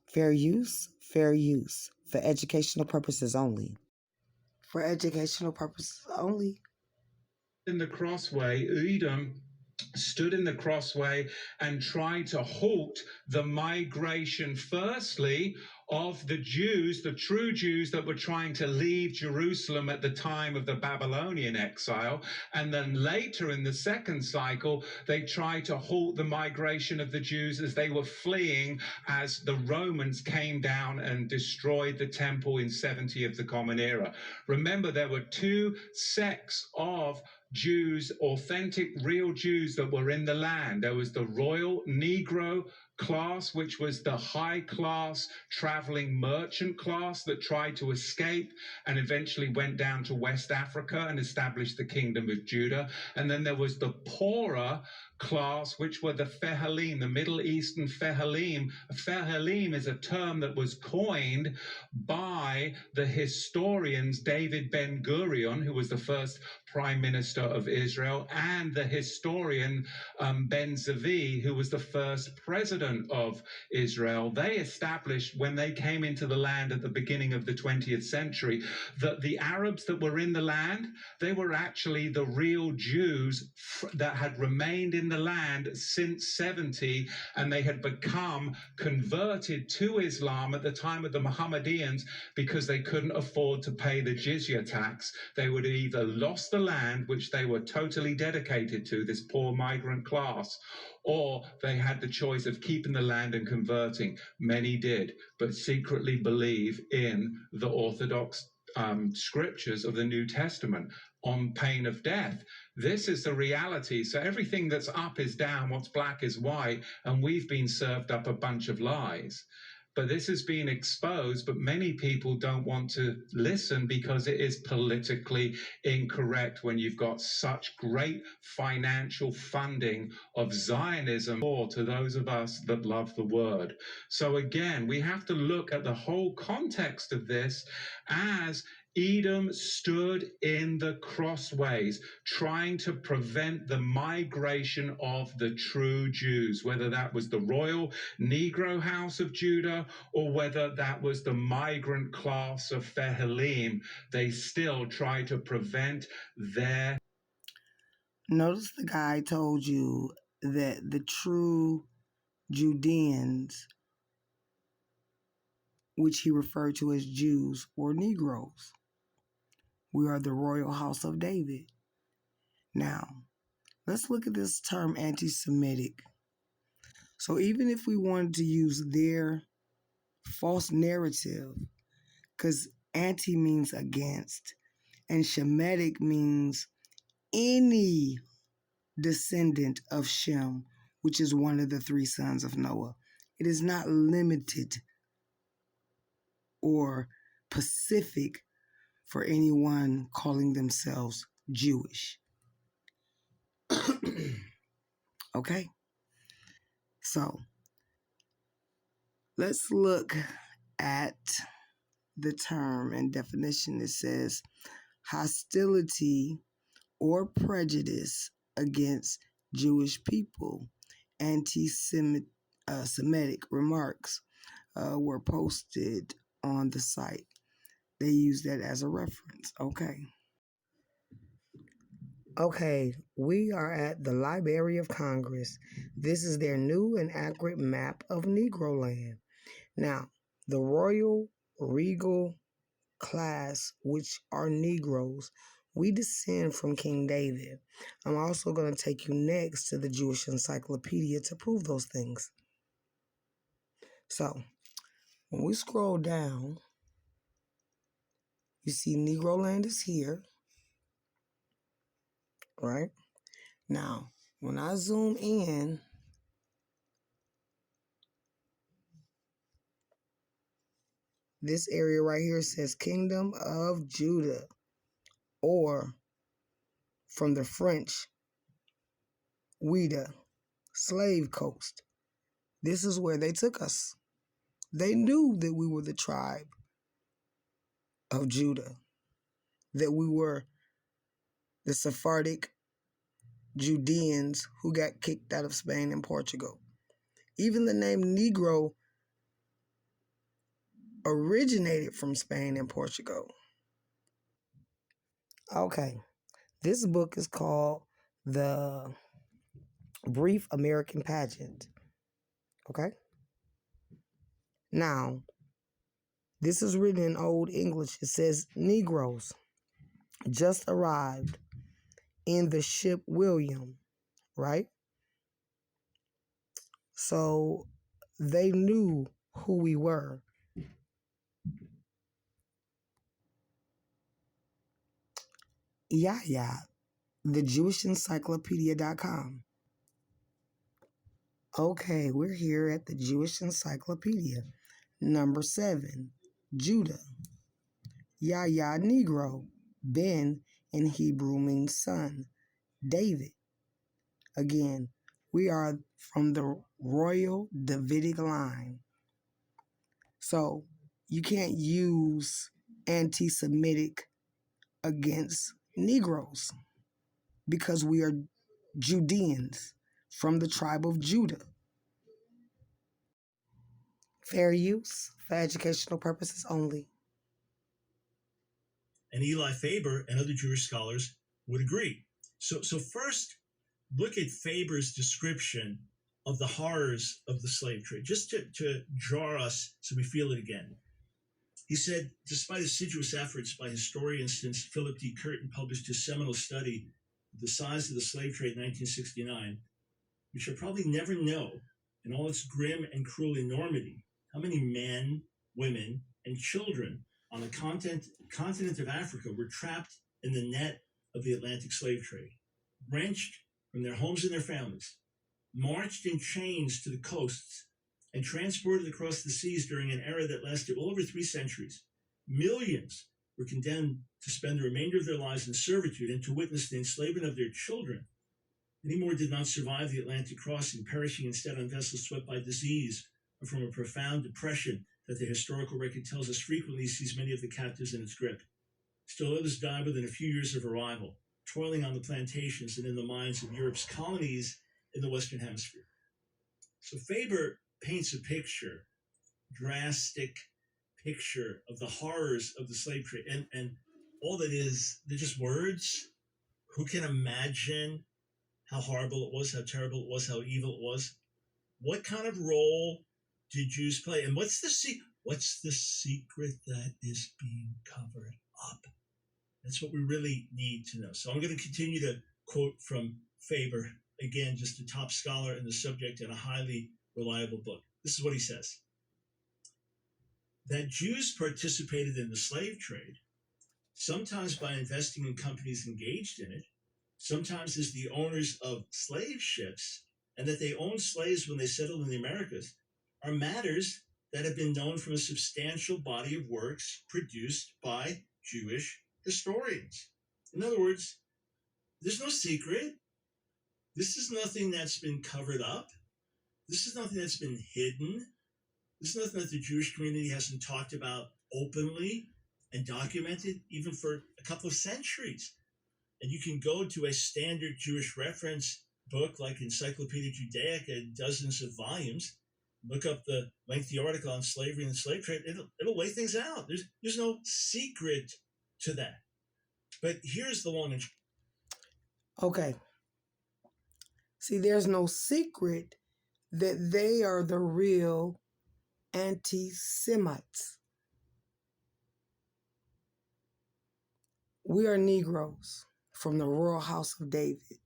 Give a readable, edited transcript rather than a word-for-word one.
Fair use, fair use. For educational purposes only. For educational purposes only. In the crossway, Edom stood in the crossway and tried to halt the migration, firstly, of the Jews, the true Jews that were trying to leave Jerusalem at the time of the Babylonian exile. And then later in the second cycle, they tried to halt the migration of the Jews as they were fleeing as the Romans came down and destroyed the temple in 70 of the Common Era. Remember, there were two sects of Jews, authentic, real Jews that were in the land. There was the royal Negro class, which was the high class traveling merchant class that tried to escape and eventually went down to West Africa and established the kingdom of Judah. And then there was the poorer class, which were the Fehalim, the Middle Eastern Fehalim. Fehalim is a term that was coined by the historians David Ben-Gurion, who was the first prime minister of Israel, and the historian Ben-Zvi, who was the first president of Israel. They established, when they came into the land at the beginning of the 20th century, that the Arabs that were in the land, they were actually the real Jews that had remained in the land since 70, and they had become converted to Islam at the time of the Mohammedans because they couldn't afford to pay the jizya tax. They would have either lost the land, which they were totally dedicated to, this poor migrant class, or they had the choice of keeping the land and converting. Many did, but secretly believe in the Orthodox scriptures of the New Testament on pain of death. This is the reality. So everything that's up is down, what's black is white, and we've been served up a bunch of lies. But this is being exposed, but many people don't want to listen because it is politically incorrect when you've got such great financial funding of Zionism or to those of us that love the word. So again, we have to look at the whole context of this as Edom stood in the crossways, trying to prevent the migration of the true Jews, whether that was the royal Negro house of Judah or whether that was the migrant class of Fehalim. They still tried to prevent their... Notice the guy told you that the true Judeans, which he referred to as Jews, were Negroes. We are the royal house of David. Now, let's look at this term anti-Semitic. So even if we wanted to use their false narrative, because anti means against, and Shemitic means any descendant of Shem, which is one of the three sons of Noah. It is not limited or specific for anyone calling themselves Jewish. Okay? So, let's look at the term and definition. It says hostility or prejudice against Jewish people. Anti-Semitic remarks were posted on the site. They use that as a reference. Okay, we are at the Library of Congress. This is their new and accurate map of Negro land. Now, the royal, regal class, which are Negroes, we descend from King David. I'm also going to take you next to the Jewish encyclopedia to prove those things. So, when we scroll down, you see Negro land is here, right? Now, when I zoom in, this area right here says Kingdom of Judah, or from the French, Ouida, Slave Coast. This is where they took us. They knew that we were the tribe of Judah, that we were the Sephardic Judeans who got kicked out of Spain and Portugal. Even the name Negro originated from Spain and Portugal. Okay, this book is called The Brief American Pageant. Okay? Now, this is written in Old English. It says, Negroes just arrived in the ship William, right? So they knew who we were. Yaḥya, the Jewish encyclopedia.com. Okay, we're here at the Jewish Encyclopedia. Number 7, Judah. Yahya, Negro. Ben in Hebrew means son. David. Again, we are from the royal Davidic line. So you can't use anti-Semitic against Negroes because we are Judeans from the tribe of Judah. Fair use for educational purposes only. And Eli Faber and other Jewish scholars would agree. So first, look at Faber's description of the horrors of the slave trade, just to jar us so we feel it again. He said, despite assiduous efforts by historians since Philip D. Curtin published his seminal study, The Size of the Slave Trade in 1969, we shall probably never know, in all its grim and cruel enormity, how many men, women, and children on the continent of Africa were trapped in the net of the Atlantic slave trade, wrenched from their homes and their families, marched in chains to the coasts, and transported across the seas during an era that lasted well over 3 centuries. Millions were condemned to spend the remainder of their lives in servitude and to witness the enslavement of their children. Many more did not survive the Atlantic crossing, perishing instead on vessels swept by disease or from a profound depression that the historical record tells us frequently sees many of the captives in its grip. Still others died within a few years of arrival, toiling on the plantations and in the mines of Europe's colonies in the Western Hemisphere. So Faber paints a picture, drastic picture of the horrors of the slave trade. And all that is, they're just words. Who can imagine how horrible it was, how terrible it was, how evil it was? What kind of role did Jews play? And what's the secret that is being covered up? That's what we really need to know. So I'm going to continue to quote from Faber, again, just a top scholar in the subject and a highly reliable book. This is what he says. That Jews participated in the slave trade, sometimes by investing in companies engaged in it, sometimes as the owners of slave ships, and that they owned slaves when they settled in the Americas, are matters that have been known from a substantial body of works produced by Jewish historians. In other words, there's no secret. This is nothing that's been covered up. This is nothing that's been hidden. This is nothing that the Jewish community hasn't talked about openly and documented even for a couple of centuries. And you can go to a standard Jewish reference book like Encyclopedia Judaica, dozens of volumes, look up the lengthy article on slavery and the slave trade. It'll lay things out. There's no secret to that. But here's the long and short. Okay. See, there's no secret that they are the real anti-Semites. We are Negroes from the royal house of David.